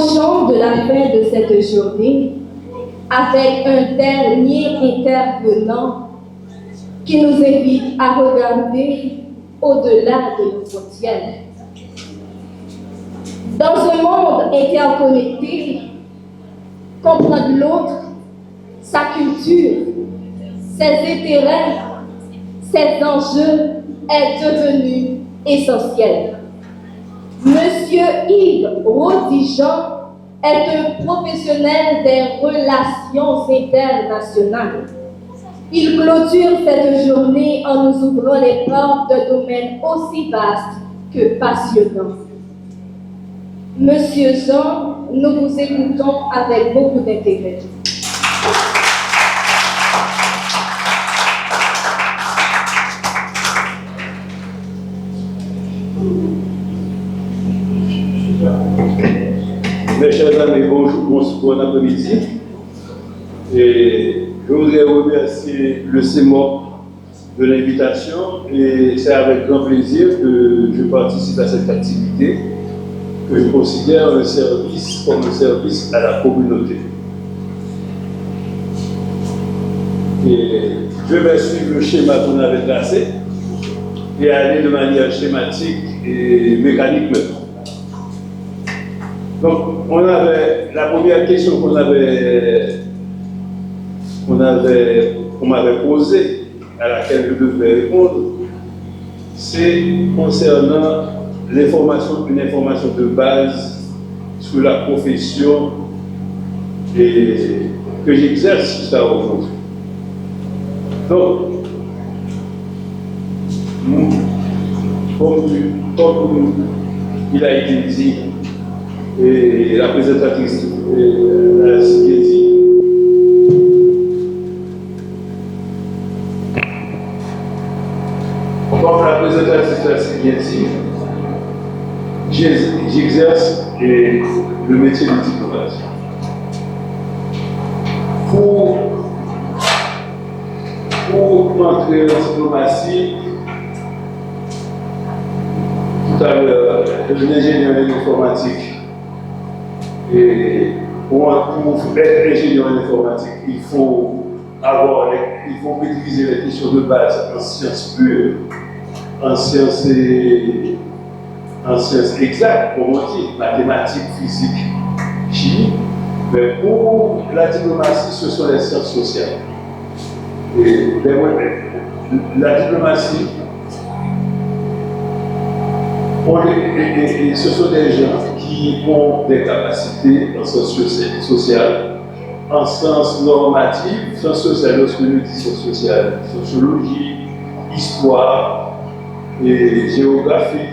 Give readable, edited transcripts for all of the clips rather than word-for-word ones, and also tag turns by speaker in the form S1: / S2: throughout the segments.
S1: Approchons de la fin de cette journée avec un dernier intervenant qui nous invite à regarder au-delà de nos frontières. Dans un monde interconnecté, comprendre l'autre, sa culture, ses intérêts, ses enjeux est devenu essentiel. Monsieur Yves Rodigeon est un professionnel des relations internationales. Il clôture cette journée en nous ouvrant les portes d'un domaine aussi vaste que passionnant. Monsieur Jean, nous vous écoutons avec beaucoup d'intérêt.
S2: Mes chers amis, bonjour, bon après-midi. Et je voudrais remercier le CEMOP de l'invitation et c'est avec grand plaisir que je participe à cette activité que je considère un service comme un service à la communauté. Et je vais suivre le schéma qu'on avait tracé et aller de manière schématique et mécanique maintenant. Donc, la première question qu'on m'avait posée, à laquelle je devais répondre, c'est concernant une information de base sur la profession que j'exerce jusqu'à aujourd'hui. Donc, comme il a été dit, et la présentatrice l'a dit, comme la présentatrice l'a dit, j'exerce le métier de diplomate. Pour entrer en diplomatie, tout à l'heure, un ingénieur en informatique. Et pour être ingénieur en informatique, il faut maîtriser les questions de base en sciences pures, en sciences exactes, comme on dit, mathématiques, physique, chimie. Mais pour la diplomatie, ce sont les sciences sociales. Et la diplomatie, ce sont des gens qui ont des capacités en sciences sociales, en sciences normatives, sciences sociales, lorsque nous disons sciences sociales, sociologie, histoire, et géographie,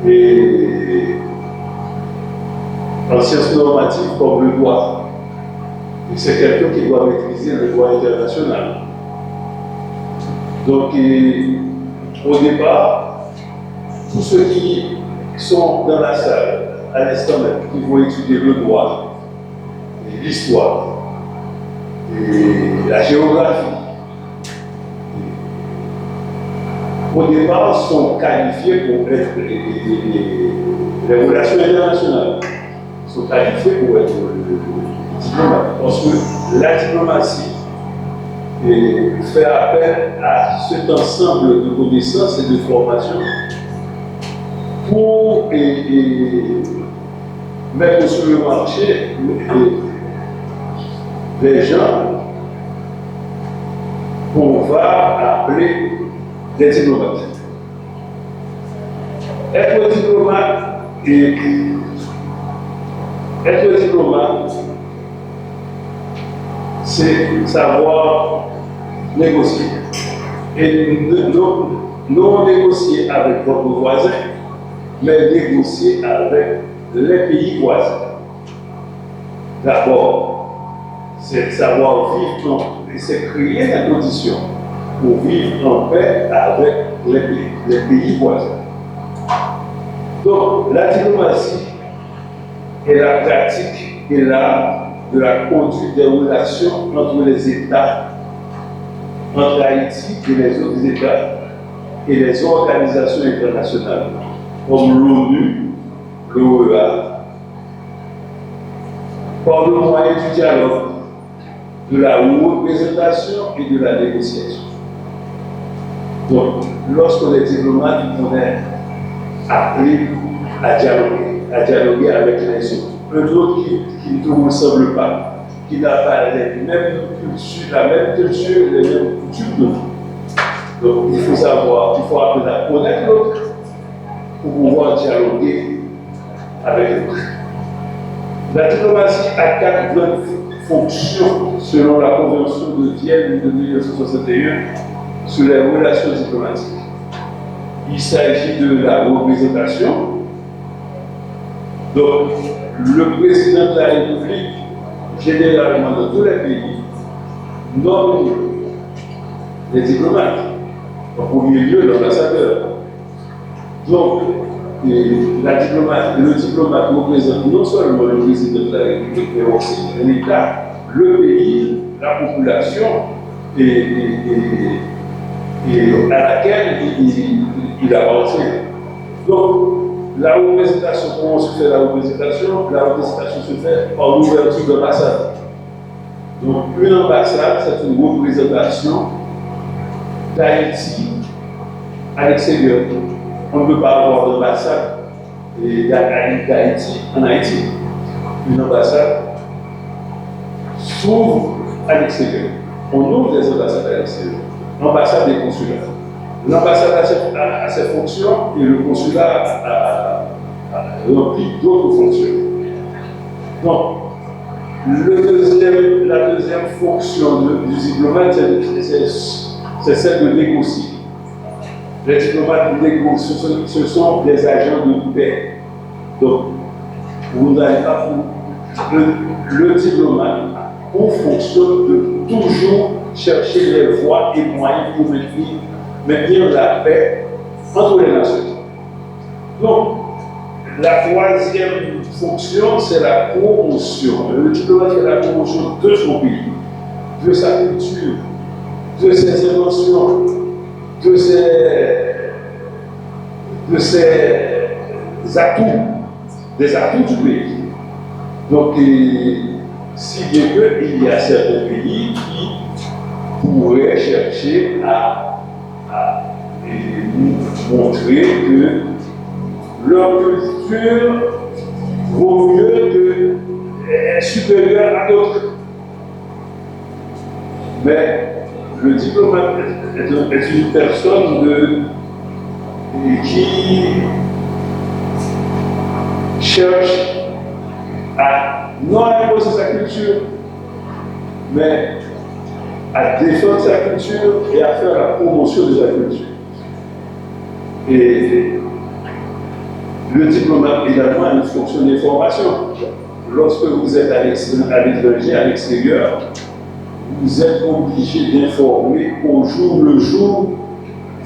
S2: et en sciences normatives comme le droit. Et c'est quelqu'un qui doit maîtriser le droit international. Donc, au départ, tous ceux qui sont dans la salle, à l'instant même, qui vont étudier le droit, et l'histoire, et la géographie, au départ, sont qualifiés pour être les relations internationales. Sont qualifiés pour être diplomate. Parce que la diplomatie fait appel à cet ensemble de connaissances et de formations pour mettre sur le marché les gens qu'on va appeler des diplomates. Être diplomate, c'est savoir négocier. Et non négocier avec votre voisin, mais négocier avec les pays voisins. D'abord, c'est savoir vivre, c'est créer les conditions pour vivre en paix avec les pays voisins. Donc, la diplomatie est la pratique et l'art de la conduite des relations entre les États, entre Haïti et les autres États et les organisations internationales comme l'ONU, l'OEA par le moyen du dialogue, de la représentation et de la négociation. Donc, lorsqu'on est diplomate, on est appelé à dialoguer avec les autres. Un autre qui ne te ressemble pas, qui n'a pas la même culture, les mêmes coutumes de vie. Donc, il faut apprendre à connaître l'autre pour pouvoir dialoguer avec l'autre. La diplomatie a 4 grandes fonctions selon la Convention de Vienne de 1961 sur les relations diplomatiques. Il s'agit de la représentation. Donc, le président de la République, généralement dans tous les pays, nomme les diplomates. En premier lieu, l'ambassadeur. Donc, le diplomate représente non seulement le président de la République, mais aussi l'État, le pays, la population et à laquelle il appartient. Donc, la représentation, comment se fait la représentation? La représentation se fait par l'ouverture d'ambassade. Donc, une ambassade, c'est une représentation d'Haïti à l'extérieur. On ne peut pas avoir d'ambassade d'Haïti en Haïti. Une ambassade s'ouvre à l'extérieur. On ouvre des ambassades à l'extérieur. L'ambassade des consulats. L'ambassade a ses fonctions et le consulat a rempli d'autres fonctions. Donc, la deuxième fonction du diplomate, c'est celle de négocier. Les diplomates négocient, ce sont des agents de paix. Donc, vous n'allez pas le diplomate, on fonctionne de toujours chercher les voies et moyens pour maintenir la paix entre les nations. Donc, la troisième fonction, c'est la promotion. Le diplomate est la promotion de son pays, de sa culture, de ses inventions, de ses atouts, des atouts du pays. Donc, si bien qu'il y a certains pays qui pourraient chercher à nous montrer que leur culture vaut mieux est supérieure à d'autres. Mais le diplomate est une personne qui cherche à non imposer sa culture, mais à défendre sa culture et à faire la promotion de sa culture. Et le diplomate également a une fonction d'information. Lorsque vous êtes à l'étranger, à l'extérieur, vous êtes obligé d'informer au jour le jour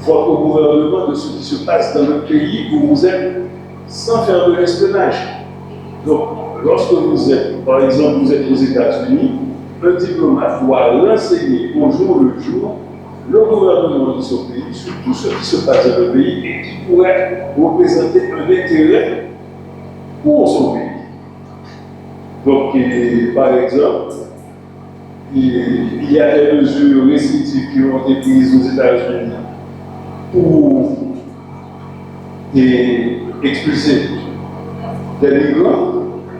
S2: votre gouvernement de ce qui se passe dans le pays où vous êtes sans faire de l'espionnage. Donc, lorsque vous êtes, par exemple, vous êtes aux États-Unis, un diplomate doit renseigner au jour le jour le gouvernement de son pays sur tout ce qui se passe dans le pays et qui pourrait représenter un intérêt pour son pays. Donc, par exemple, il y a des mesures restrictives qui ont été prises aux États-Unis pour expulser des migrants.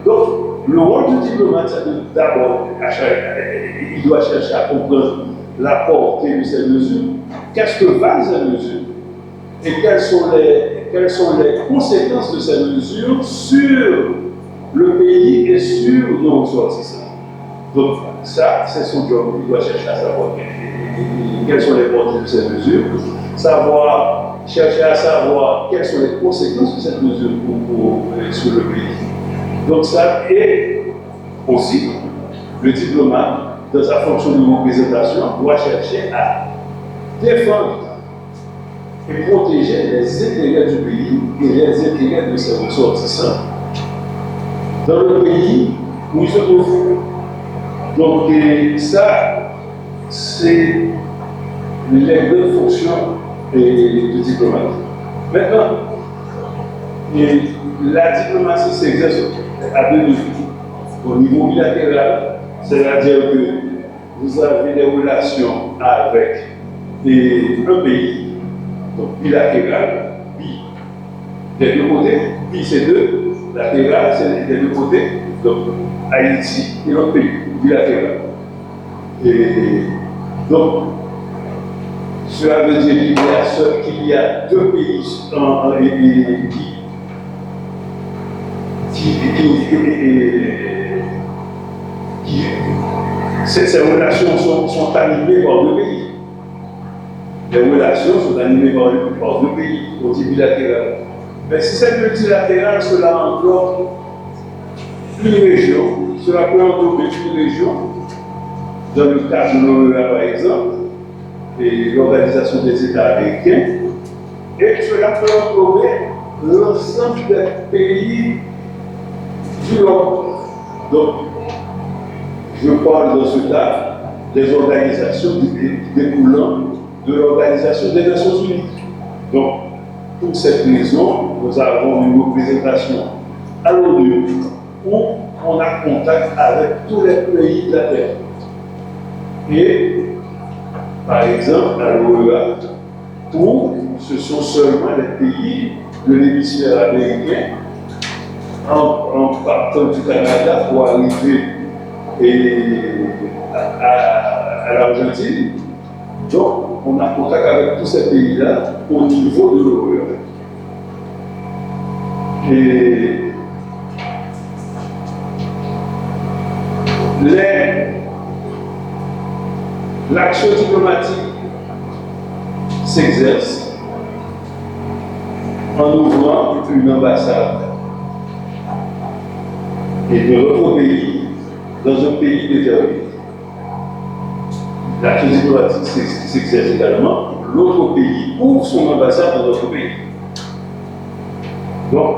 S2: Donc, le rôle du diplomate, c'est d'abord, il doit chercher à comprendre la portée de ces mesures. Qu'est-ce que valent ces mesures? Et quelles sont les conséquences de ces mesures sur le pays et sur nos ressortissants? Donc, ça, c'est son job. Il doit chercher à savoir quelles sont les portées de ces mesures, chercher à savoir quelles sont les conséquences de cette mesure sur le pays. Donc ça, et aussi, le diplomate, dans sa fonction de représentation, doit chercher à défendre et protéger les intérêts du pays et les intérêts de ses ressortissants dans le pays où il se trouve. Donc ça, c'est les grandes fonctions du diplomate. Maintenant, la diplomatie s'exerce à deux niveaux. au niveau bilatéral, c'est-à-dire que vous avez des relations avec un pays, donc bilatéral, bi, des deux côtés, bi c'est deux, latéral c'est des deux côtés, donc Haïti et l'autre pays, bilatéral. Et donc, cela veut dire qu'il y a deux pays ces relations sont animées par deux pays. Les relations sont animées par deux pays, au type bilatéral. Mais si c'est multilatéral, cela englobe une région, cela peut englober une région, dans le cas de l'OEA par exemple, et l'Organisation des États américains, et cela peut englober l'ensemble des pays du monde. Donc, je parle dans ce cas des organisations découlant de l'Organisation des Nations Unies. Donc, pour cette raison, nous avons une représentation à l'ONU où on a contact avec tous les pays de la Terre. Et, par exemple, à l'OEA, où ce sont seulement les pays de l'hémisphère américain, en partant du Canada pour arriver à l'Argentine. Donc, on a contact avec tous ces pays-là au niveau de l'OEA. Et l'action diplomatique s'exerce en ouvrant une ambassade et de notre pays dans un pays déterminé. L'action diplomatique s'exerce également, l'autre pays ouvre son ambassade dans notre pays. Donc,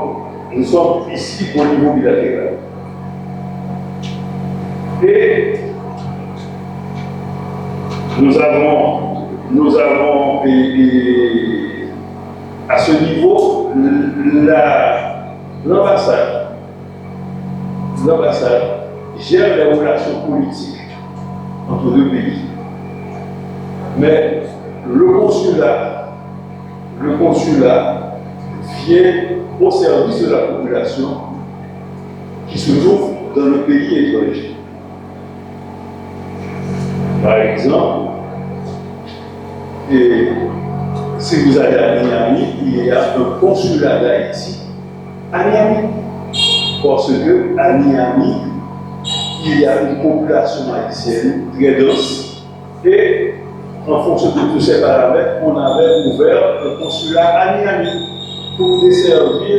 S2: nous sommes ici au niveau bilatéral. Et nous avons à ce niveau l'ambassade gère les relations politiques entre deux pays. Mais le consulat vient au service de la population qui se trouve dans le pays étranger. Par exemple, si vous allez à Miami, il y a un consulat d'Haïti à Miami. Parce qu'à Miami, il y a une population haïtienne très dense et en fonction de tous ces paramètres, on avait ouvert un consulat à Miami pour desservir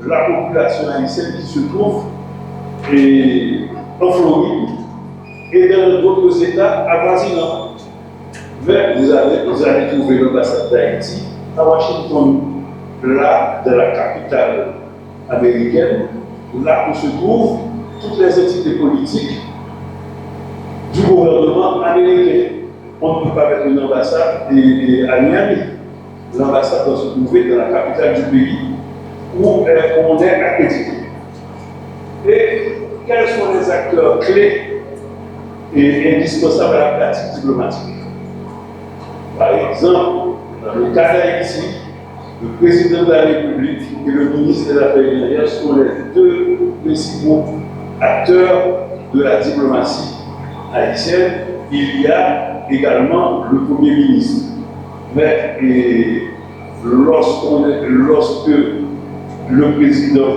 S2: la population haïtienne qui se trouve en Floride et dans d'autres États avoisinants. Mais vous allez trouver l'ambassade d'Haïti à Washington, là, dans la capitale américaine, là où se trouvent toutes les entités politiques du gouvernement américain. On ne peut pas mettre une ambassade à Miami. L'ambassade doit se trouver dans la capitale du pays où on est accrédité. Et quels sont les acteurs clés et indispensables à la pratique diplomatique? Par exemple, dans le cas d'Haïti, le président de la République et le ministre des Affaires étrangères sont les deux principaux acteurs de la diplomatie haïtienne. Il y a également le Premier ministre. Mais lorsque le président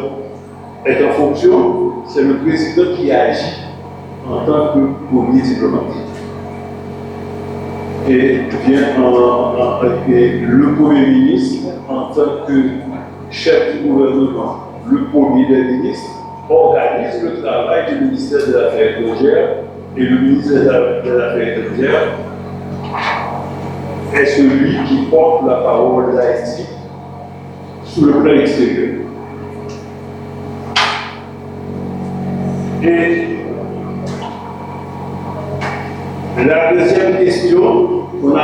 S2: est en fonction, c'est le président qui agit en tant que premier diplomatique. Et le Premier ministre, en tant que chef du gouvernement, le Premier des ministres, organise le travail du ministère des Affaires étrangères et le ministère des Affaires étrangères est celui qui porte la parole d'Haïti sur le plan extérieur. Et la deuxième question, on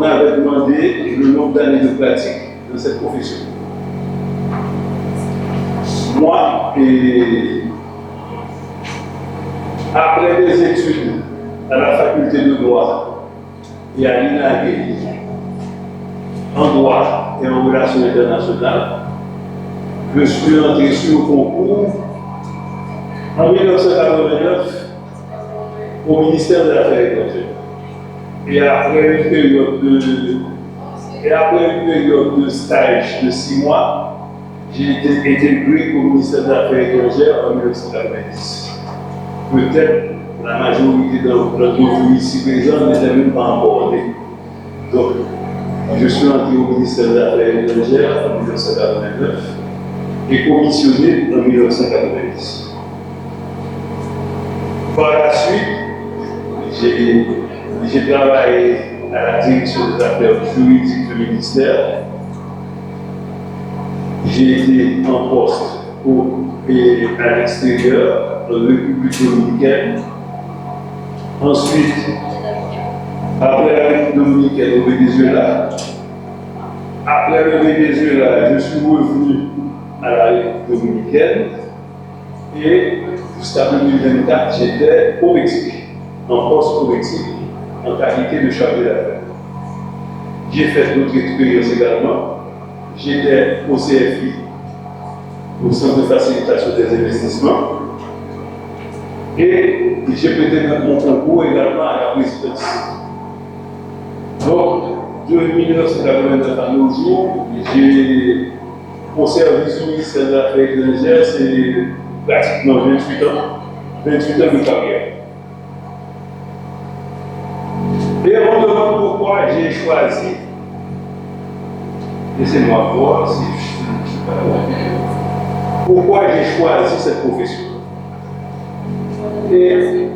S2: avait demandé le nombre d'années de pratique dans cette profession. Après des études à la faculté de droit et à l'INAG en droit et en relations internationales, je suis entré sur le concours en 1989 au ministère des Affaires étrangères. Et après une période de stage de 6 mois, j'ai été intégré au ministère des Affaires étrangères en 1990. Peut-être la majorité d'entre vous ici présents n'étaient même pas encore nés. Donc, je suis entré au ministère des Affaires étrangères en 1989 et commissionné en 1990. Par la suite, j'ai travaillé à la direction des affaires juridiques du ministère. J'ai été en poste et à l'extérieur, en République dominicaine. Ensuite, après la République dominicaine au Venezuela. Après le Venezuela, je suis revenu à la République dominicaine. Et jusqu'à 2024, j'étais au Mexique, en poste au Mexique, en qualité de chargé d'affaires. J'ai fait d'autres expériences également. J'étais au CFI, au Centre de facilitation des investissements. Et j'ai prêté mon concours également à la présidence. Donc, de 1989 à nos jours, mon service au ministère des Affaires étrangères, c'est pratiquement 28 ans de carrière. Et on me demande pourquoi j'ai choisi, laissez-moi voir si je suis pas là, pourquoi j'ai choisi cette profession. Et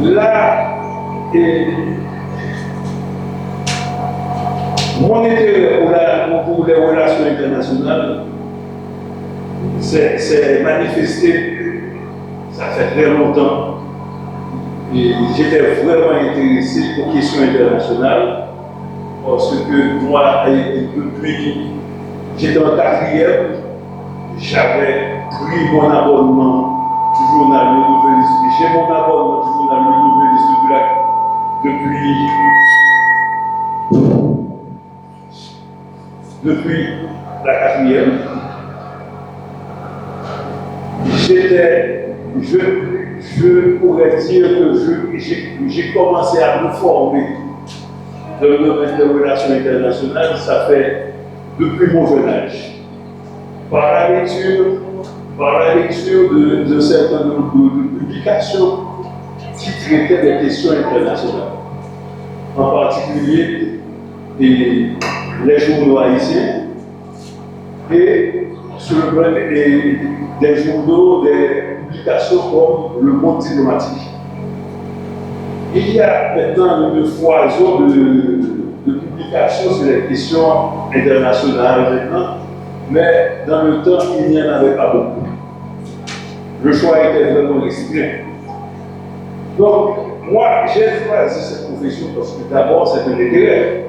S2: là, mon intérêt pour les relations internationales s'est manifesté, ça fait très longtemps. Et j'étais vraiment intéressé aux questions internationales parce que moi, depuis j'étais en quatrième, j'avais pris mon abonnement du journal Le Nouveliste. J'ai mon abonnement du journal Le Nouveliste depuis la quatrième. Je pourrais dire que j'ai commencé à me former dans le domaine des relations internationales, ça fait depuis mon jeune âge. Par la lecture de certains nombre de publications qui traitaient des questions internationales, en particulier les journaux haïtiens et sur le plan des journaux, des publications comme Le Monde diplomatique. Il y a maintenant une foison de publications sur les questions internationales maintenant, mais dans le temps, il n'y en avait pas beaucoup. Le choix était vraiment restreint. Donc, moi, j'ai choisi cette profession parce que d'abord, c'est un intérêt.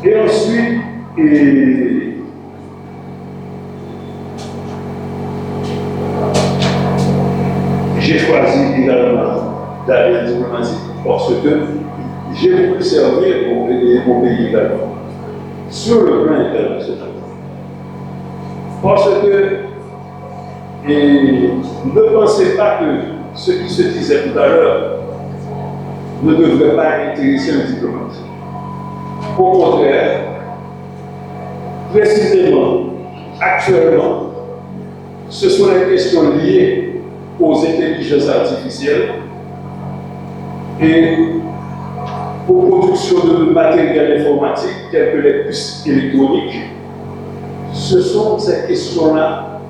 S2: Et ensuite, j'ai choisi également d'aller en diplomatie parce que j'ai voulu servir mon pays également sur le plan international. Parce que ne pensez pas que ce qui se disait tout à l'heure ne devrait pas intéresser un diplomate. Au contraire, précisément, actuellement, ce sont les questions liées aux intelligences artificielles et aux productions de matériel informatique telles que les puces électroniques. Ce sont ces questions-là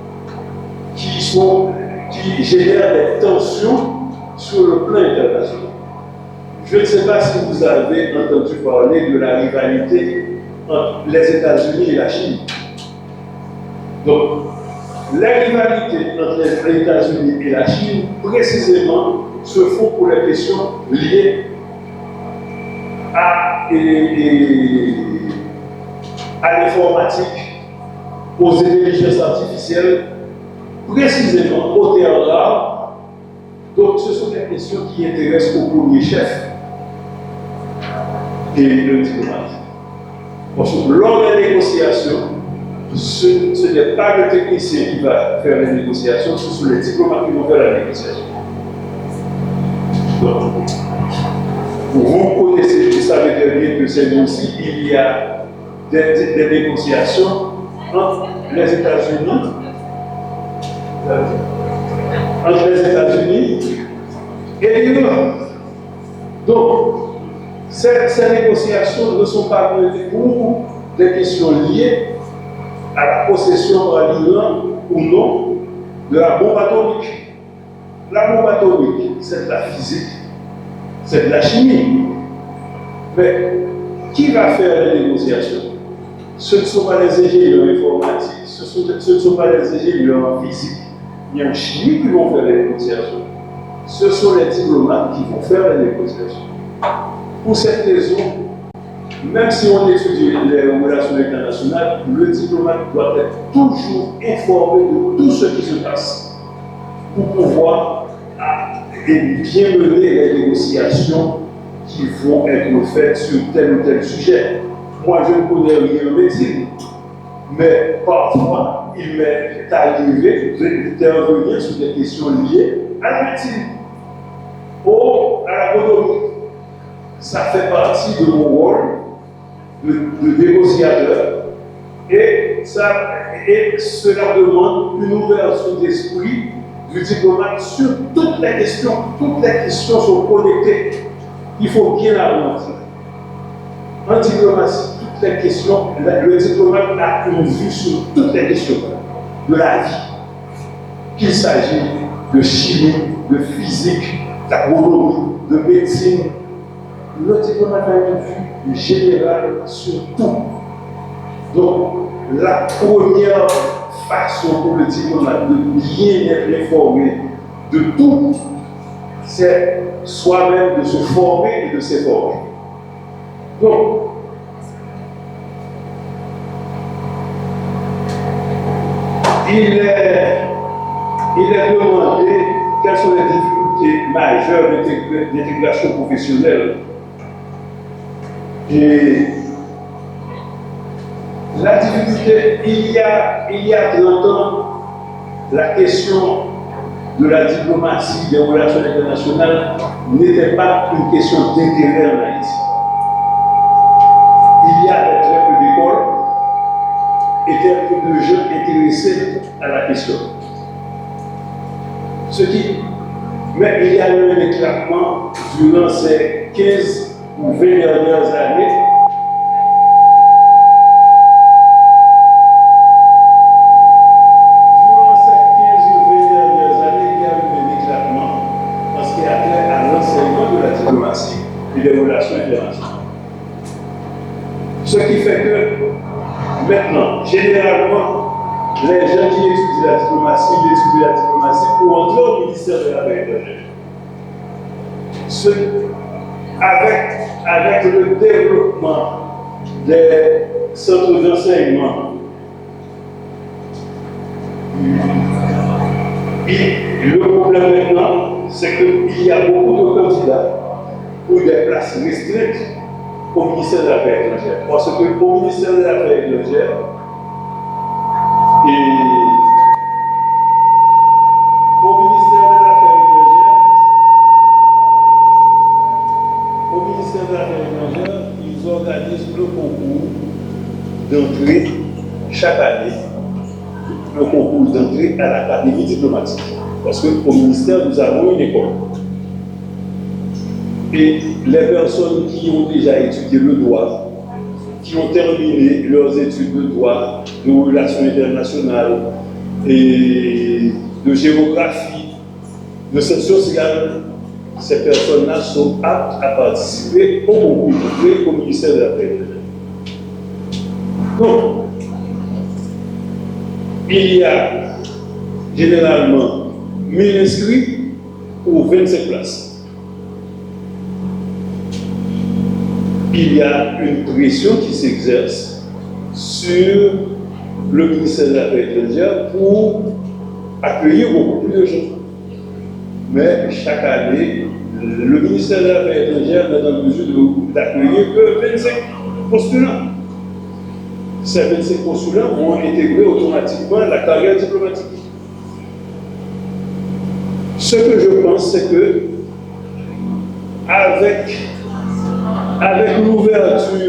S2: qui génèrent des tensions sur le plan international. Je ne sais pas si vous avez entendu parler de la rivalité entre les États-Unis et la Chine. Donc, la rivalité entre les États-Unis et la Chine, précisément, se font pour les questions liées à l'informatique, aux intelligences artificielles précisément au terroir. Donc, ce sont des questions qui intéressent au premier chef et le diplomate. Parce que lors des négociations, ce n'est pas le technicien qui va faire les négociations, ce sont les diplomates qui vont faire la négociation. Donc, vous connaissez, vous savez très bien que c'est nous aussi, il y a des négociations entre les États-Unis et l'Iran. Donc, ces négociations ne sont pas menées pour des questions liées à la possession par l'Iran ou non de la bombe atomique. La bombe atomique, c'est de la physique, c'est de la chimie. Mais qui va faire les négociations? Ce ne sont pas les ingénieurs informatiques, ce ne sont pas les ingénieurs en physique ni en chimie qui vont faire les négociations. Ce sont les diplomates qui vont faire les négociations. Pour cette raison, même si on étudie les relations internationales, le diplomate doit être toujours informé de tout ce qui se passe pour pouvoir bien mener les négociations qui vont être faites sur tel ou tel sujet. Moi, je ne connais rien en médecine, mais parfois, il m'est arrivé d'intervenir sur des questions liées à la médecine ou à l'agronomie. Ça fait partie de mon rôle de négociateur et cela demande une ouverture d'esprit du diplomate sur toutes les questions. Toutes les questions sont connectées. Il faut bien avancer. En diplomatie, toutes les questions, le diplomate a une vue sur toutes les questions de la vie. Qu'il s'agisse de chimie, de physique, d'agronomie, de médecine, le diplomate a une vue générale sur tout. Donc, la première façon pour le diplomate de bien être informé de tout, c'est soi-même de se former et de s'informer. Donc, il est demandé quelles sont les difficultés majeures d'intégration professionnelle. Et la difficulté, il y a 30 ans, la question de la diplomatie, des relations internationales n'était pas une question d'intérêt en Haïti. Il y avait très peu d'écoles et très peu de gens intéressés à la question. Mais il y a eu un éclatement durant ces 15 ou 20 dernières années. Durant ces 15 ou 20 dernières années, il y a eu un éclatement en ce qui a trait à l'enseignement de la diplomatie et des relations internationales. Ce qui fait que maintenant, généralement, les gens qui étudient la diplomatie, ils étudient la diplomatie pour entrer au ministère de l'Affaires étrangères. Avec le développement des centres d'enseignement, le problème maintenant, c'est qu'il y a beaucoup de candidats pour des places restreintes au ministère de l'Affaires étrangères. Parce qu'au ministère de l'Affaires étrangères, ils organisent le concours d'entrée chaque année, le concours d'entrée à l'académie diplomatique. Parce qu'au ministère, nous avons une école. Et les personnes qui ont déjà étudié le droit, qui ont terminé leurs études de droit, de relations internationales et de géographie, de sciences sociales, ces personnes-là sont aptes à participer au concours d'entrée au ministère de l'Affaires étrangères. Donc, il y a généralement 1000 inscrits pour 25 places. Il y a une pression qui s'exerce sur le ministère de l'Affaires étrangères pour accueillir beaucoup plus de gens. Mais chaque année, le ministère de l'Affaires étrangères n'est en mesure d'accueillir que 25 postulants. Ces 25 postulants vont intégrer automatiquement la carrière diplomatique. Ce que je pense, c'est que avec l'ouverture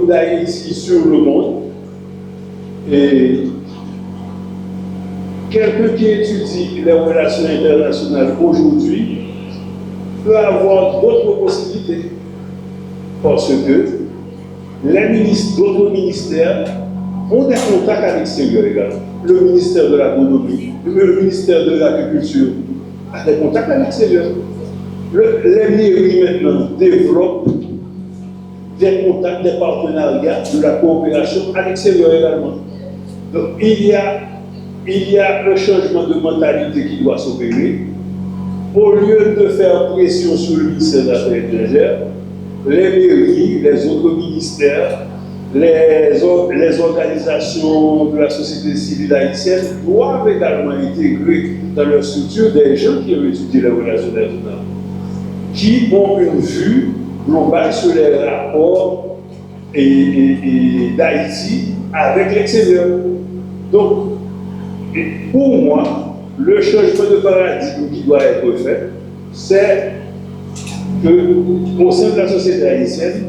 S2: d'Haïti sur le monde, et quelqu'un qui étudie les relations internationales aujourd'hui peut avoir d'autres possibilités. Parce que les ministres d'autres ministères ont des contacts à l'extérieur également. Le ministère de l'agronomie, le ministère de l'agriculture a des contacts à l'extérieur. Les mairies maintenant développent des contacts, des partenariats, de la coopération à l'extérieur également. Donc il y a un changement de mentalité qui doit s'opérer. Au lieu de faire pression sur le ministère des Affaires étrangères, les mairies, les autres ministères, les organisations de la société civile haïtienne doivent également intégrer dans leur structure des gens qui ont étudié les relations internationales, qui ont une vue globale sur les rapports d'Haïti avec l'extérieur. Donc, pour moi, le changement de paradigme qui doit être fait, c'est qu'au sein de la société haïtienne,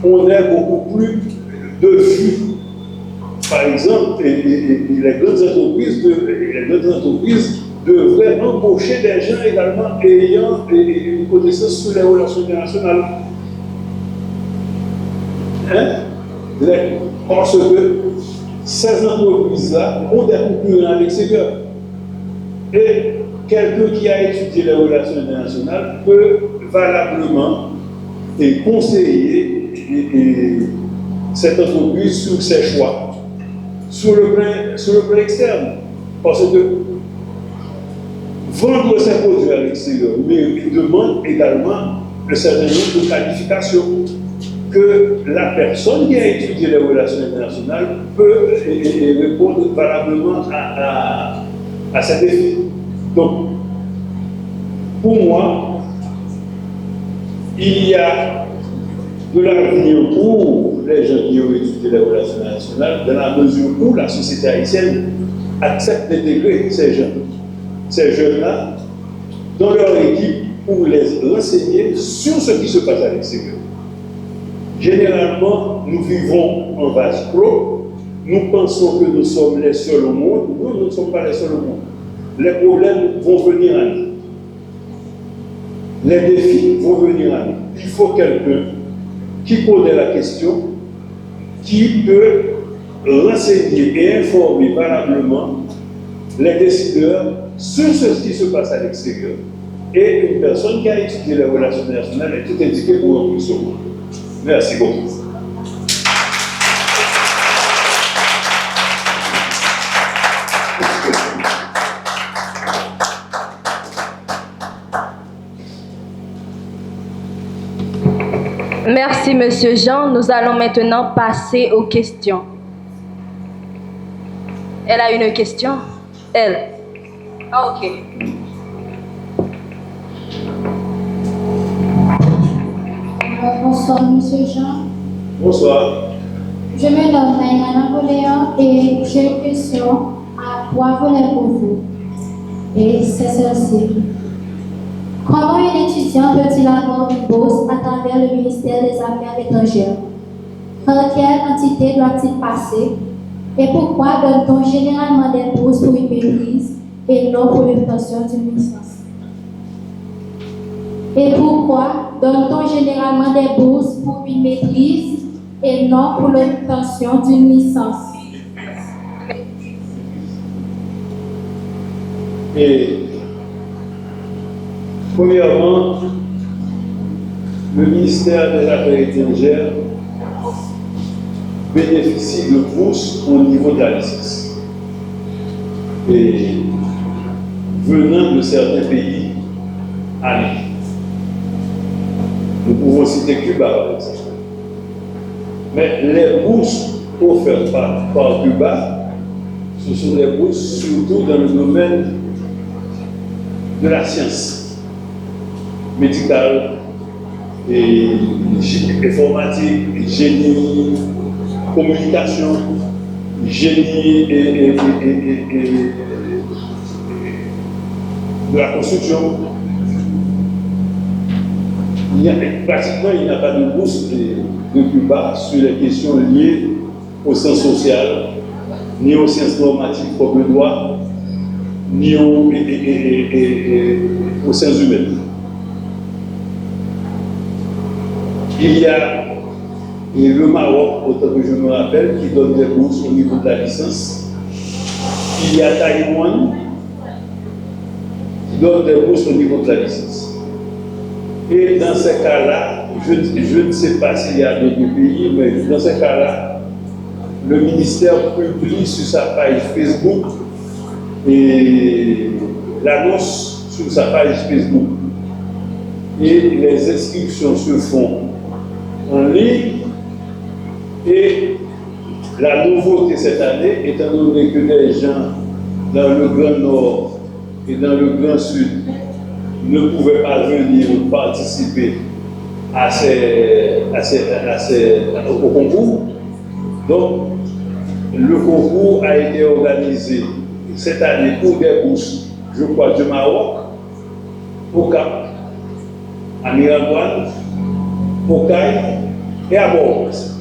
S2: on ait beaucoup plus de vues. Par exemple, les grandes entreprises devraient embaucher des gens également ayant une connaissance sur les relations internationales. Parce que ces entreprises-là ont des concurrents à l'extérieur. Et quelqu'un qui a étudié les relations internationales peut valablement conseiller cette entreprise sur ses choix, sur le plan externe. Parce que vendre ses produits à l'extérieur, mais il demande également un certain nombre de qualifications que la personne qui a étudié les relations internationales peut répondre valablement à ces défis. Donc, pour moi, il y a de l'avenir pour les gens qui ont étudié les relations internationales, dans la mesure où la société haïtienne accepte d'intégrer ces jeunes-là dans leur équipe pour les renseigner sur ce qui se passe à l'extérieur. Généralement, nous vivons en vase clos, nous pensons que nous sommes les seuls au monde. Nous ne sommes pas les seuls au monde. Les problèmes vont venir à nous. Les défis vont venir à nous. Il faut quelqu'un qui connaît la question, qui peut renseigner et informer valablement les décideurs sur ce qui se passe à l'extérieur. Et une personne qui a étudié les relations internationales est tout indiquée pour remplir ce monde. Merci beaucoup.
S1: Merci, Monsieur Jean. Nous allons maintenant passer aux questions. Elle a une question? Elle. Ah, ok.
S3: Bonsoir, Monsieur Jean.
S2: Bonsoir.
S3: Je me nomme Naïma Napoléon et j'ai une question à trois volets pour vous. Et c'est celle-ci. Comment un étudiant peut-il avoir une bourse à travers le ministère des Affaires étrangères? Par quelle entité doit-il passer? Et pourquoi donne-t-on généralement des bourses pour une maîtrise et non pour l'obtention d'une licence? Et pourquoi donne-t-on généralement des bourses pour une maîtrise et non pour l'obtention d'une licence?
S2: Et premièrement, le ministère des Affaires étrangères bénéficie de bourses au niveau de la licence. Et venant de certains pays amis. Nous pouvons citer Cuba par exemple. Mais les bourses offertes par Cuba Ce sont des bourses surtout dans le domaine de la science médicale, et informatique, génie, communication, génie et de la construction. Pratiquement, il n'y a pas de bourse de plus bas sur les questions liées aux sciences sociales, ni aux sciences normatives comme le droit, ni aux sciences humaines. Il y a le Maroc, autant que je me rappelle, qui donne des bourses au niveau de la licence. Il y a Taïwan qui donne des bourses au niveau de la licence. Et dans ces cas-là, je ne sais pas s'il y a d'autres pays, mais dans ces cas-là, le ministère publie sur sa page Facebook et l'annonce sur sa page Facebook. Et les inscriptions se font en ligne. Et la nouveauté cette année, étant donné que les gens dans le Grand Nord et dans le Grand Sud ne pouvaient pas venir participer au concours, donc le concours a été organisé cette année pour des bourses, je crois, du Maroc, au Cap, à Mirandouane, au Caille et à Bourg-en-Bresse.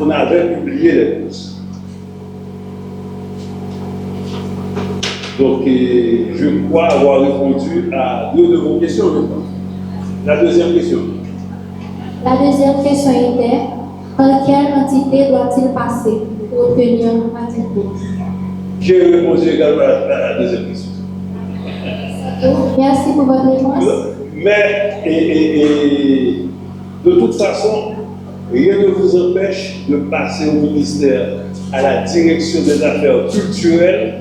S2: On avait publié les bourses. Donc, je crois avoir répondu à deux de vos questions. La deuxième question.
S3: La deuxième question était, par quelle entité doit-il passer pour obtenir un diplôme?
S2: J'ai répondu également à la deuxième question.
S3: Merci pour votre réponse.
S2: Mais, de toute façon, rien ne vous empêche de passer au ministère, à la direction des affaires culturelles,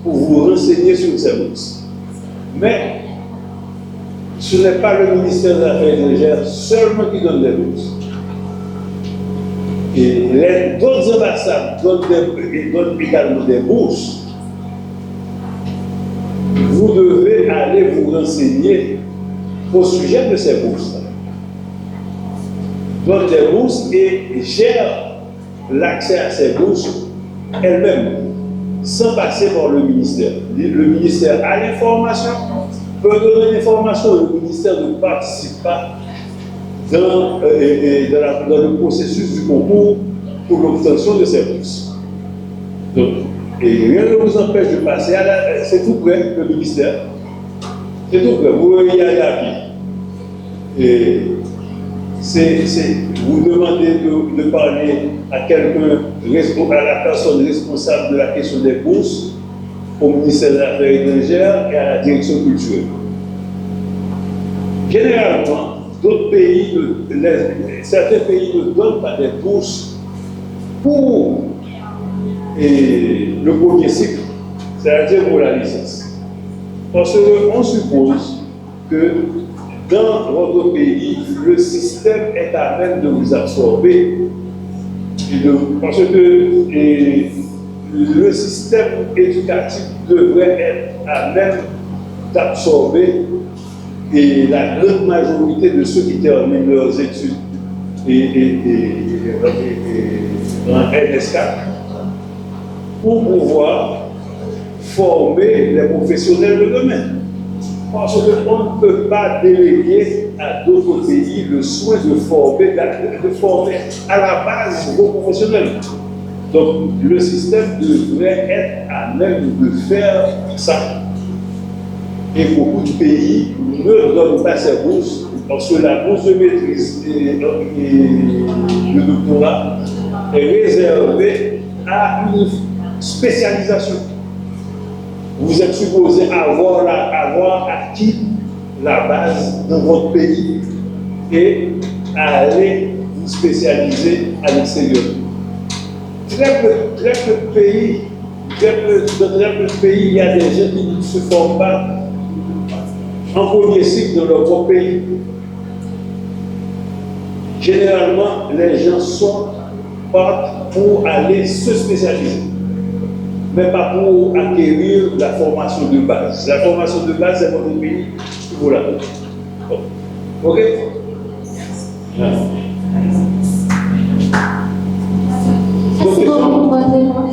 S2: pour vous renseigner sur ces bourses. Mais ce n'est pas le ministère des Affaires étrangères seulement qui donne des bourses. Et d'autres ambassades donnent également des bourses. Vous devez aller vous renseigner au sujet de ces bourses. Donnent des bourses et gèrent l'accès à ces bourses elles-mêmes, sans passer par le ministère. Le ministère a l'information, peut donner l'information, le ministère ne participe pas dans le processus du concours pour l'obtention de ces bourses. Donc, et rien ne vous empêche de passer c'est tout près, le ministère. C'est tout près, vous y allez à pied. Et vous demandez de parler à quelqu'un, à la personne responsable de la question des bourses, au ministère des Affaires étrangères et à la direction culturelle. Généralement, certains pays ne donnent pas des bourses pour le premier cycle, c'est-à-dire pour la licence. Parce qu'on suppose que dans votre pays, le système est à même de vous absorber. Parce que le système éducatif devrait être à même d'absorber la grande majorité de ceux qui terminent leurs études en NS4 pour pouvoir former les professionnels de demain. Parce qu'on ne peut pas déléguer à d'autres pays le soin de former à la base vos professionnels. Donc le système devrait être à même de faire ça. Et beaucoup de pays ne donnent pas ces bourses parce que la bourse de maîtrise et le doctorat est réservée à une spécialisation. Vous êtes supposé avoir acquis la base dans votre pays et aller vous spécialiser à l'extérieur. Très peu de pays, il y a des gens qui ne se forment pas en premier cycle dans leur propre pays. Généralement, les gens partent pour aller se spécialiser. mais pas pour acquérir la formation de base. La formation de base, c'est votre pays qui vous la donne. Ok?
S3: Merci beaucoup pour votre réponse.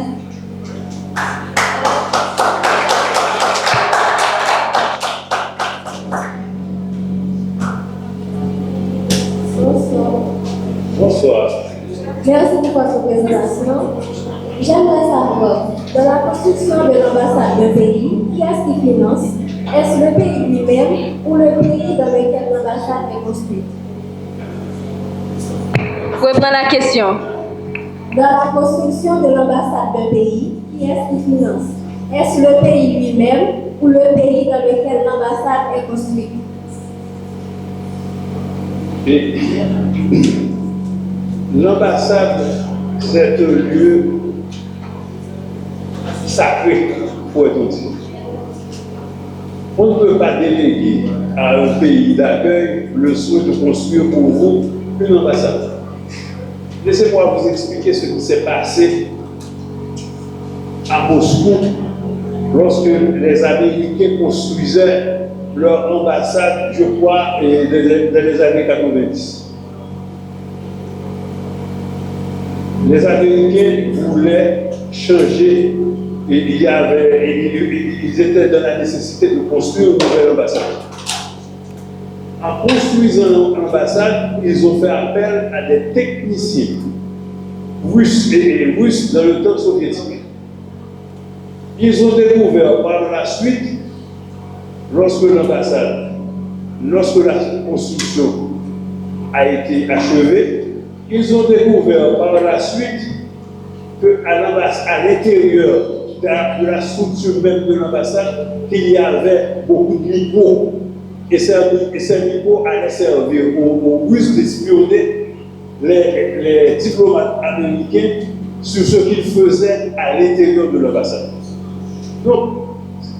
S2: Bonsoir.
S1: Merci pour votre présentation. J'aimerais savoir, dans la construction de l'ambassade d'un pays, qui est-ce qui finance? Est-ce le pays lui-même ou le pays dans lequel l'ambassade est construite?
S4: Reprends la question.
S1: Dans la construction de l'ambassade d'un pays, qui est-ce qui finance? Est-ce le pays lui-même ou le pays dans lequel l'ambassade est construite?
S2: Et l'ambassade, c'est un lieu sacré, pour être dit. On ne peut pas déléguer à un pays d'accueil le souhait de construire pour vous une ambassade. Laissez-moi vous expliquer ce qui s'est passé à Moscou lorsque les Américains construisaient leur ambassade, je crois, dans les années 90. Les Américains voulaient changer et ils étaient dans la nécessité de construire une nouvelle ambassade. En construisant l'ambassade, ils ont fait appel à des techniciens russes et russes dans le temps soviétique. Ils ont découvert par la suite, lorsque la construction a été achevée, ils ont découvert par la suite qu'à l'intérieur de la structure même de l'ambassade, qu'il y avait beaucoup de niveaux. Et ces niveaux allaient servir aux Russes d'espionner les diplomates américains sur ce qu'ils faisaient à l'intérieur de l'ambassade. Donc,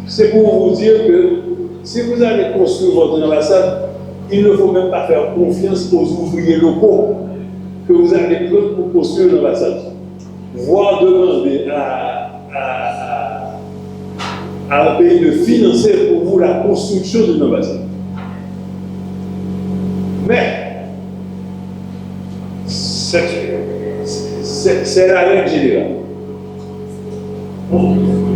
S2: c'est pour vous dire que si vous allez construire votre ambassade, il ne faut même pas faire confiance aux ouvriers locaux que vous allez prendre pour construire l'ambassade. Voire demander à un pays de financer pour vous la construction d'une ambassade. Mais, c'est la règle générale.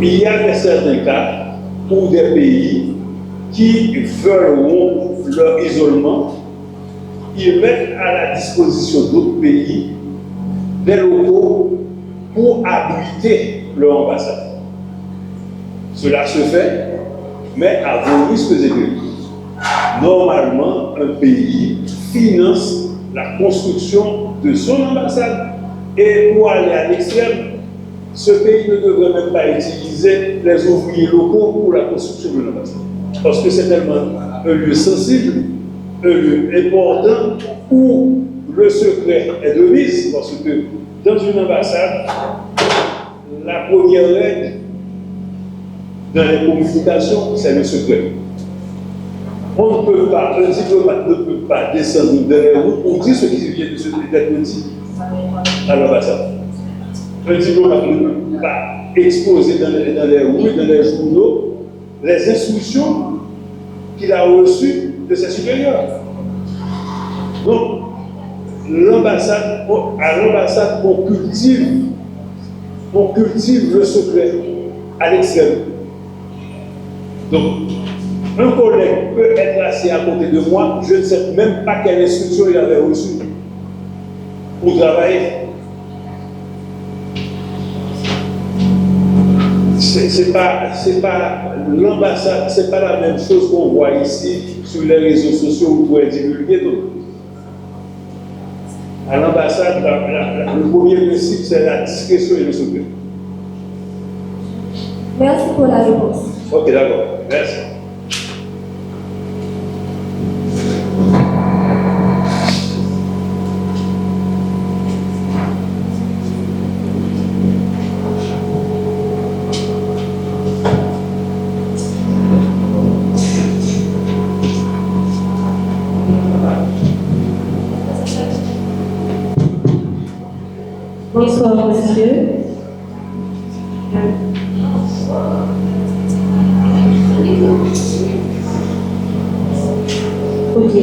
S2: Il y a certains cas pour des pays qui veulent rompre leur isolement, ils mettent à la disposition d'autres pays des locaux pour abriter leur ambassade. Cela se fait, mais à vos risques et périls. Normalement, un pays finance la construction de son ambassade et pour aller à l'extrême, ce pays ne devrait même pas utiliser les ouvriers locaux pour la construction de l'ambassade. Parce que c'est tellement un lieu sensible, un lieu important où le secret est de mise, parce que dans une ambassade, la première règle dans les communications, c'est le secret. On ne peut pas, un diplomate ne peut pas descendre dans les routes pour dire ce qui vient d'être dit à l'ambassade. Un diplomate ne peut pas exposer dans les rues, dans les journaux, les instructions qu'il a reçues de ses supérieurs. Donc, à l'ambassade, on cultive le secret à l'extrême. Donc, un collègue peut être assis à côté de moi, je ne sais même pas quelle instruction il avait reçue pour travailler. C'est pas l'ambassade, c'est pas la même chose qu'on voit ici sur les réseaux sociaux où vous pouvez divulguer tout. À l'ambassade, le premier principe, c'est la discrétion et le secret.
S1: Merci pour la réponse.
S2: Ok, d'accord. Merci.
S5: Bonsoir, monsieur.
S4: Ok.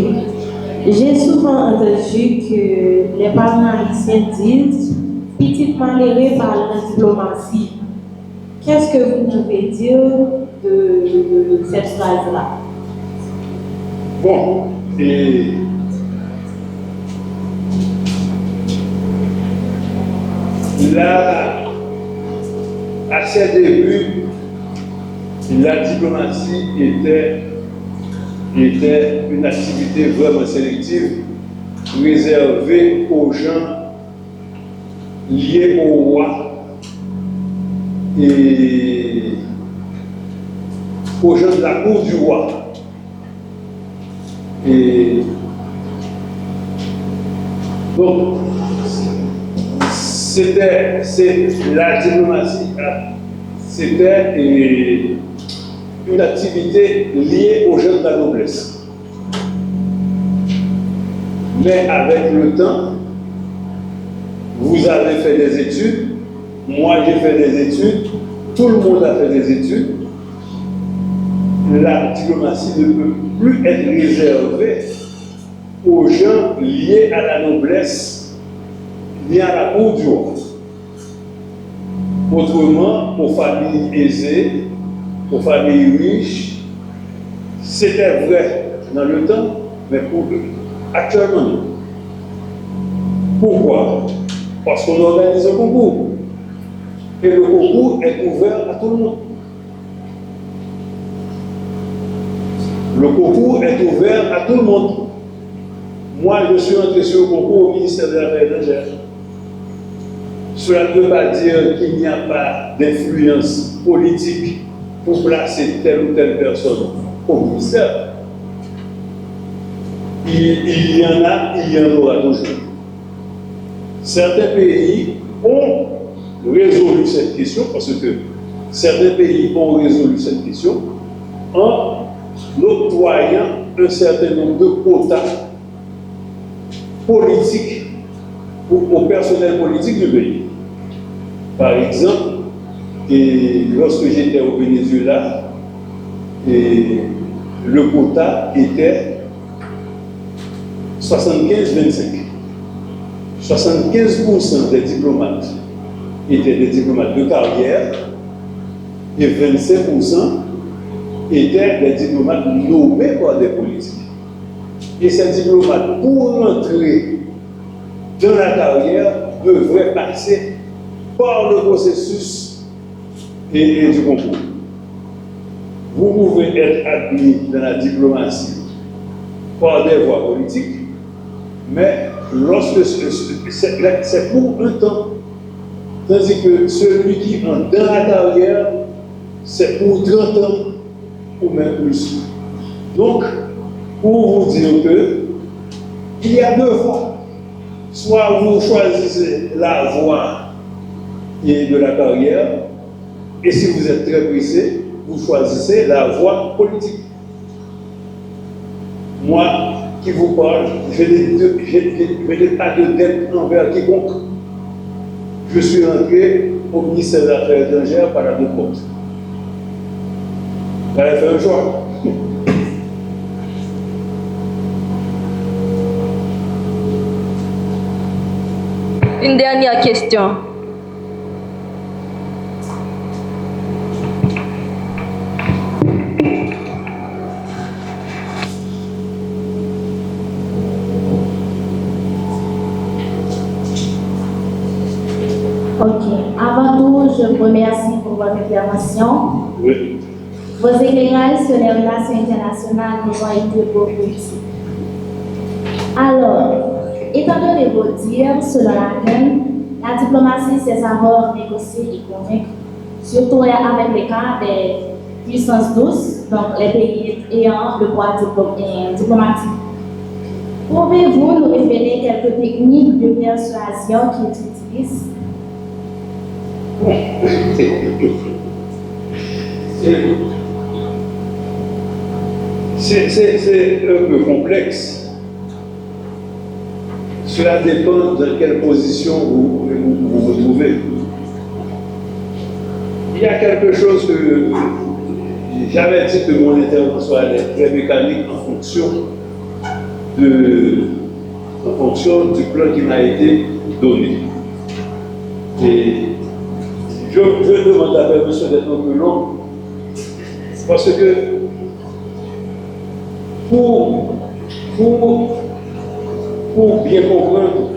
S4: J'ai souvent entendu que les parents haïtiens disent petit malheureux par la diplomatie. Qu'est-ce que vous pouvez dire de cette phrase-là?
S2: Bon, et là, à ses débuts, la diplomatie était une activité vraiment sélective, réservée aux gens liés au roi et aux gens de la cour du roi. Et donc, la diplomatie, c'était une activité liée aux jeunes de la noblesse. Mais avec le temps, vous avez fait des études, moi j'ai fait des études, tout le monde a fait des études. La diplomatie ne peut plus être réservée aux gens liés à la noblesse, liés à la cour du roi. Autrement, aux familles aisées, aux familles riches, c'était vrai dans le temps, mais pour eux, actuellement non. Pourquoi? Parce qu'on organise un concours. Et le concours est ouvert à tout le monde. Le concours est ouvert à tout le monde. Moi, je suis entré sur le concours au ministère des Affaires étrangères. Cela ne veut pas dire qu'il n'y a pas d'influence politique pour placer telle ou telle personne au ministère. Il y en a, il y en aura toujours. Certains pays ont résolu cette question, parce que certains pays ont résolu cette question en octroyant un certain nombre de quotas politiques au personnel politique du pays. Par exemple, lorsque j'étais au Venezuela, le quota était 75-25. 75% des diplomates étaient des diplomates de carrière et 25% étaient des diplomates nommés par des politiques. Et ces diplomates, pour entrer dans la carrière, devraient passer par le processus du concours. Vous pouvez être admis dans la diplomatie par des voies politiques, mais lorsque c'est pour un temps, tandis que celui qui entre dans la carrière, c'est pour 30 ans ou même plus. Donc, pour vous dire qu'il y a deux voies. Soit vous choisissez la voie de la carrière, et si vous êtes très pressé, vous choisissez la voie politique. Moi, qui vous parle, je n'ai pas de dette envers quiconque. Je suis entré au ministère des Affaires étrangères par la deux portes. J'avais fait un choix.
S1: Une dernière question.
S3: Ok. Avant tout, je vous remercie pour votre intervention.
S2: Oui.
S3: Vos éclairages sur les relations internationales nous ont été beaucoup utiles. Alors, étant donné vos dires selon laquelle la diplomatie, c'est savoir négocier et convaincre, surtout avec les cas des puissances douces, donc les pays ayant le poids diplomatique. Pouvez-vous nous révéler quelques techniques de persuasion qu'ils utilisent?
S2: C'est un peu complexe. Cela dépend de quelle position vous vous trouvez. Il y a quelque chose que j'avais dit que mon intervention allait être très mécanique en fonction en fonction du plan qui m'a été donné. Et je demande la permission d'être un peu long, parce que pour bien comprendre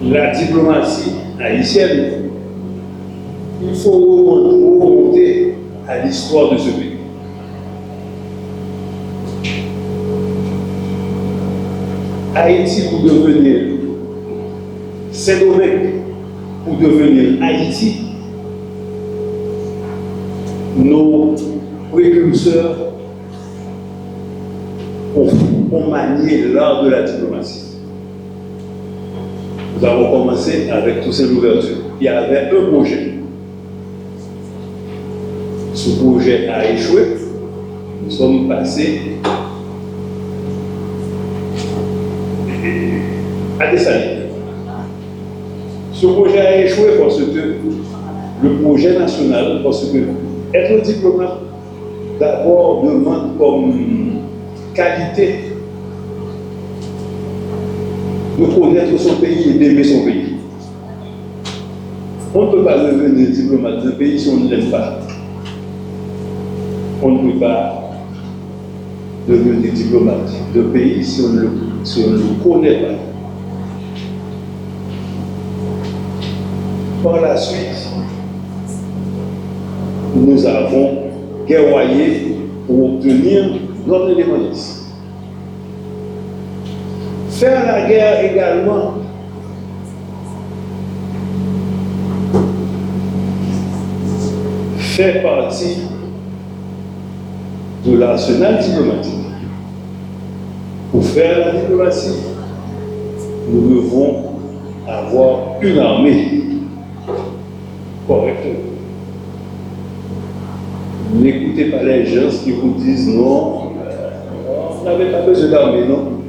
S2: la diplomatie haïtienne, il faut remonter à l'histoire de ce pays. Haïti pour devenir Saint-Domingue, pour devenir Haïti, nos précurseurs ont manié l'art de la diplomatie. Nous avons commencé avec toutes ces ouvertures. Il y avait un projet. Ce projet a échoué. Nous sommes passés à des salines. Ce projet a échoué parce que le projet national, parce que être diplomate, d'abord demande comme qualité de connaître son pays et d'aimer son pays. On ne peut pas devenir diplomate d'un pays si on ne l'aime pas. On ne peut pas devenir diplomate d'un pays si on ne le connaît pas. Par la suite, nous avons guerroyé pour obtenir notre indépendance. Faire la guerre également fait partie de l'arsenal diplomatique. Pour faire la diplomatie, nous devons avoir une armée correcte. N'écoutez pas les gens qui vous disent non, on n'avait pas besoin d'armée, non.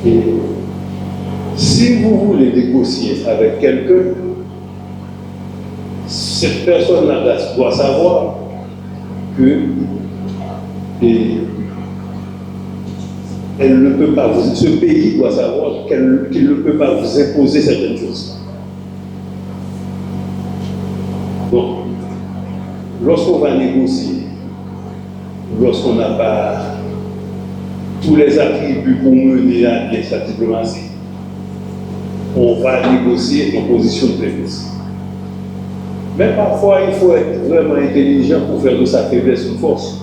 S2: Et si vous voulez négocier avec quelqu'un, cette personne-là doit savoir que elle ne peut pas ce pays doit savoir qu'il ne peut pas vous imposer certaines choses. Donc, lorsqu'on va négocier, lorsqu'on n'a pas tous les attributs pour mener à bien sa diplomatie, on va négocier en position de faiblesse. Mais parfois, il faut être vraiment intelligent pour faire de sa faiblesse une force.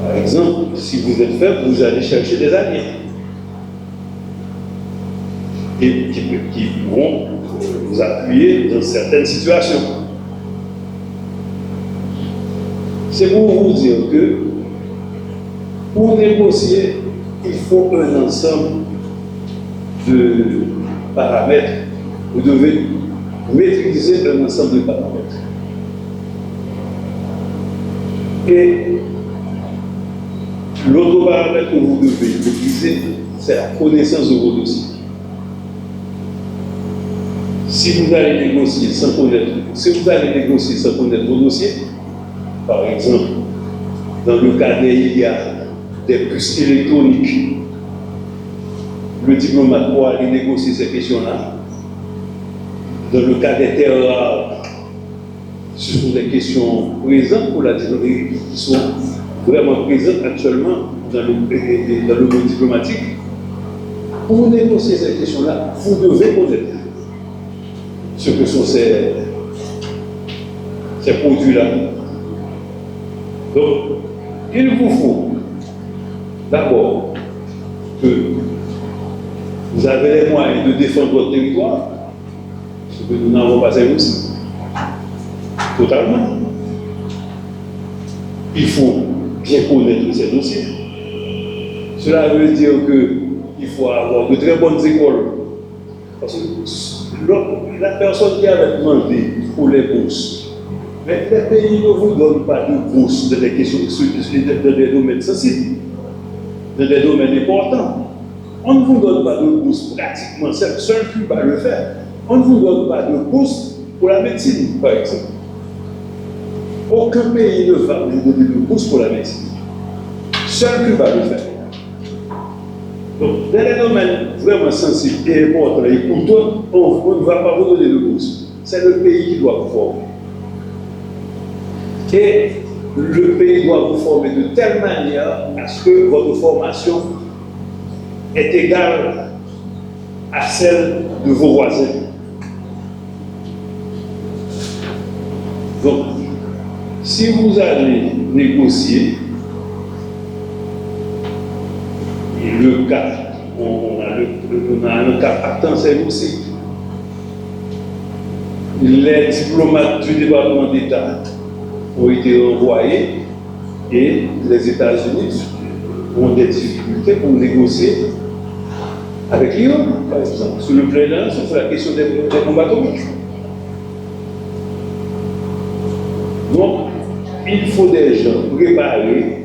S2: Par exemple, si vous êtes faible, vous allez chercher des alliés et qui pourront vous appuyer dans certaines situations. C'est pour vous dire que pour négocier, il faut un ensemble de paramètres. Vous devez maîtriser un ensemble de paramètres. Et l'autre paramètre que vous devez maîtriser, c'est la connaissance de vos dossiers. Si vous allez négocier sans connaître vos dossiers, par exemple, dans le cas il y a des puces électroniques, le diplomate pourra aller négocier ces questions-là. Dans le cas des terres rares, ce sont des questions présentes pour la diplomatie, qui sont vraiment présentes actuellement dans le monde diplomatique. Pour négocier ces questions-là, vous devez connaître ce que sont ces produits-là. Donc, il vous faut d'abord que vous avez les moyens de défendre votre territoire, ce que nous n'avons pas réussi totalement. Il faut bien connaître ces dossiers. Cela veut dire qu'il faut avoir de très bonnes écoles. Parce que la personne qui avait demandé pour les bourses, mais les pays ne vous donnent pas de bourses dans des questions, dans des domaines sensibles, dans des domaines importants. On ne vous donne pas de bourse pratiquement, seul qui va le faire. On ne vous donne pas de bourse pour la médecine, par exemple. Aucun pays ne va vous donner de bourse pour la médecine. seul qui va le faire. Donc, dans les domaines vraiment sensibles et importants et pour d'autres, on ne va pas vous donner de bourse. C'est le pays qui doit vous former. Et le pays doit vous former de telle manière à ce que votre formation est égale à celle de vos voisins. Donc, si vous allez négocier, et le cas, on a un cas potentiel aussi, les diplomates du département d'État ont été envoyés et les États-Unis ont des difficultés pour négocier avec l'Iran, par exemple, sur le plan sur la question des bombes atomiques. Donc, il faut des gens préparés,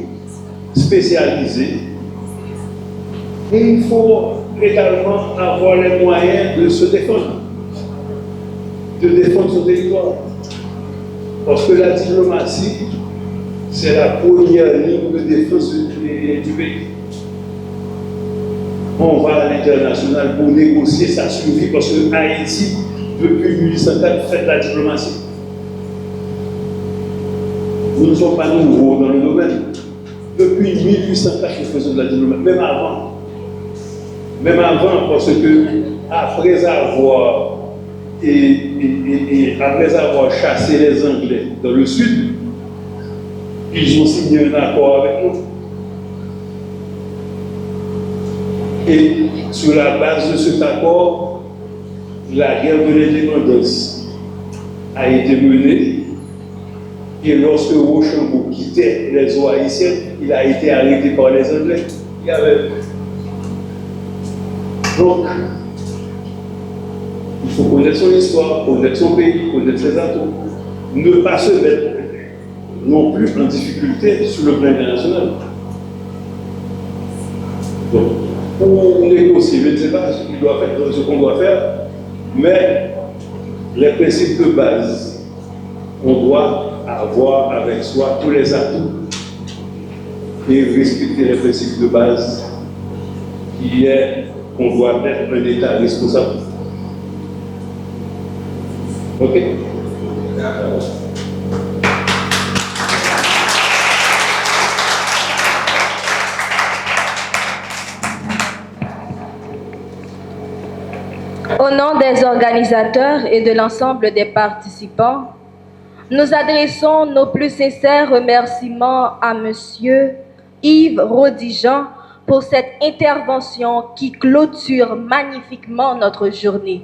S2: spécialisés, et il faut également avoir les moyens de se défendre, de défendre son territoire. Parce que la diplomatie, c'est la première ligne de défense du pays. On va à l'international pour négocier sa survie parce que Haïti, depuis 1804, fait de la diplomatie. Nous ne sommes pas nouveaux dans le domaine. Depuis 1804, nous faisons de la diplomatie, même avant. Même avant, parce que après avoir chassé les Anglais dans le sud, ils ont signé un accord avec nous. Et sur la base de cet accord, la guerre de l'indépendance a été menée. Et lorsque Rochambeau quittait les eaux haïtiennes, il a été arrêté par les Anglais. Il y avait... Donc, il faut connaître son histoire, connaître son pays, connaître ses atouts. Ne pas se mettre non plus en difficulté sur le plan international. Donc, pour négocier, je ne sais pas ce qu'on doit faire, mais les principes de base, on doit avoir avec soi tous les atouts et respecter les principes de base qui est qu'on doit être un État responsable. Ok?
S1: Au nom des organisateurs et de l'ensemble des participants, nous adressons nos plus sincères remerciements à Monsieur Yves Rodigean pour cette intervention qui clôture magnifiquement notre journée.